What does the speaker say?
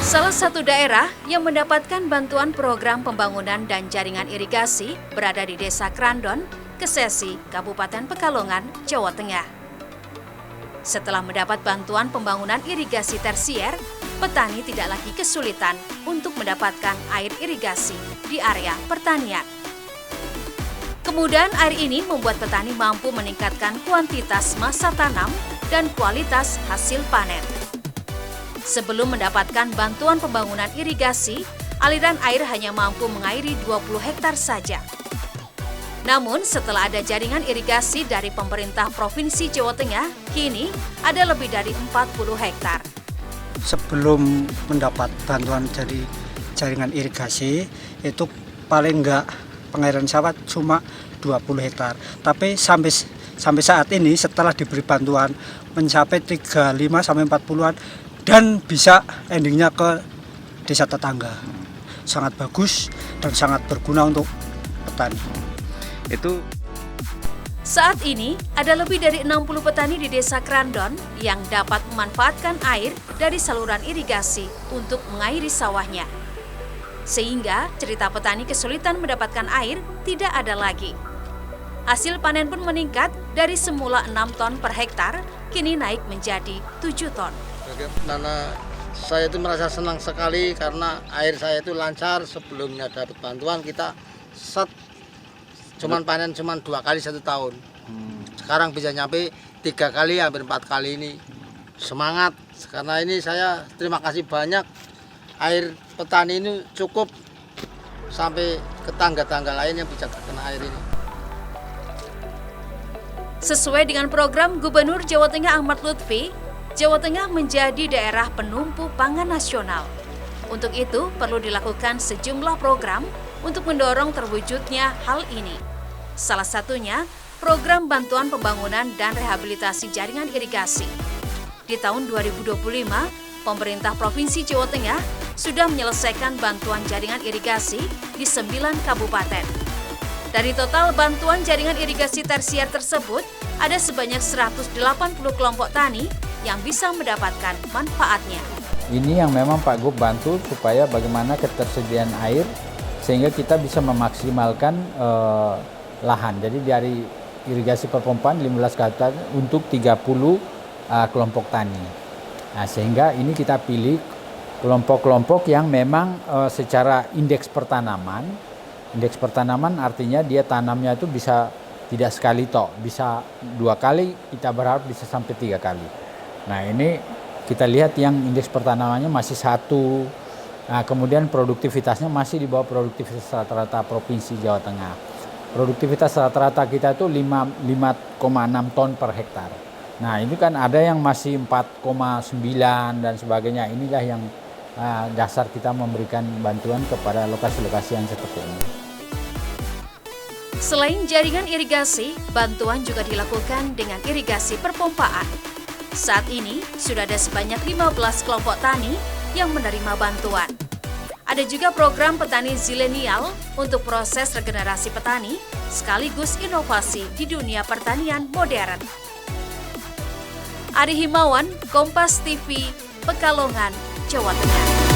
Salah satu daerah yang mendapatkan bantuan program pembangunan dan jaringan irigasi berada di Desa Krandon, Kesesi, Kabupaten Pekalongan, Jawa Tengah. Setelah mendapat bantuan pembangunan irigasi tersier, petani tidak lagi kesulitan untuk mendapatkan air irigasi di area pertanian. Kemudahan air ini membuat petani mampu meningkatkan kuantitas massa tanam dan kualitas hasil panen. Sebelum mendapatkan bantuan pembangunan irigasi, aliran air hanya mampu mengairi 20 hektar saja. Namun setelah ada jaringan irigasi dari pemerintah Provinsi Jawa Tengah, kini ada lebih dari 40 hektar. Sebelum mendapat bantuan dari jaringan irigasi, itu paling enggak pengairan sawah cuma 20 hektar. Tapi sampai saat ini setelah diberi bantuan mencapai 35 sampai 40-an dan bisa endingnya ke desa tetangga. Sangat bagus dan sangat berguna untuk petani. Saat ini ada lebih dari 60 petani di Desa Krandon yang dapat memanfaatkan air dari saluran irigasi untuk mengairi sawahnya. Sehingga cerita petani kesulitan mendapatkan air tidak ada lagi. Hasil panen pun meningkat dari semula 6 ton per hektar, kini naik menjadi 7 ton. Karena saya itu merasa senang sekali karena air saya itu lancar. Sebelumnya dapat bantuan kita cuman panen cuman 2 kali 1 tahun. Sekarang bisa nyampe 3 kali, hampir 4 kali ini. Semangat karena ini saya terima kasih banyak. Air petani ini cukup sampai ke tangga-tangga lain yang bisa terkena air ini. Sesuai dengan program Gubernur Jawa Tengah Ahmad Lutfi, Jawa Tengah menjadi daerah penumpu pangan nasional. Untuk itu, perlu dilakukan sejumlah program untuk mendorong terwujudnya hal ini. Salah satunya, program bantuan pembangunan dan rehabilitasi jaringan irigasi. Di tahun 2025, pemerintah Provinsi Jawa Tengah sudah menyelesaikan bantuan jaringan irigasi di 9 kabupaten. Dari total bantuan jaringan irigasi tersier tersebut, ada sebanyak 180 kelompok tani yang bisa mendapatkan manfaatnya. Ini yang memang Pak Gub bantu supaya bagaimana ketersediaan air sehingga kita bisa memaksimalkan lahan. Jadi dari irigasi perpompaan 15 kabupaten untuk 30 kelompok tani. Nah, sehingga ini kita pilih kelompok-kelompok yang memang secara indeks pertanaman artinya dia tanamnya itu bisa tidak sekali tok, bisa 2 kali, kita berharap bisa sampai 3 kali. Nah, ini kita lihat yang indeks pertanamannya masih 1, nah, kemudian produktivitasnya masih di bawah produktivitas rata-rata Provinsi Jawa Tengah. Produktivitas rata-rata kita itu 5,6 ton per hektar. Nah, ini kan ada yang masih 4,9 dan sebagainya. Inilah yang dasar kita memberikan bantuan kepada lokasi-lokasi yang seperti ini. Selain jaringan irigasi, bantuan juga dilakukan dengan irigasi perpompaan. Saat ini, sudah ada sebanyak 15 kelompok tani yang menerima bantuan. Ada juga program petani zilenial untuk proses regenerasi petani, sekaligus inovasi di dunia pertanian modern. Ari Himawan, Kompas TV, Pekalongan, Jawa Tengah.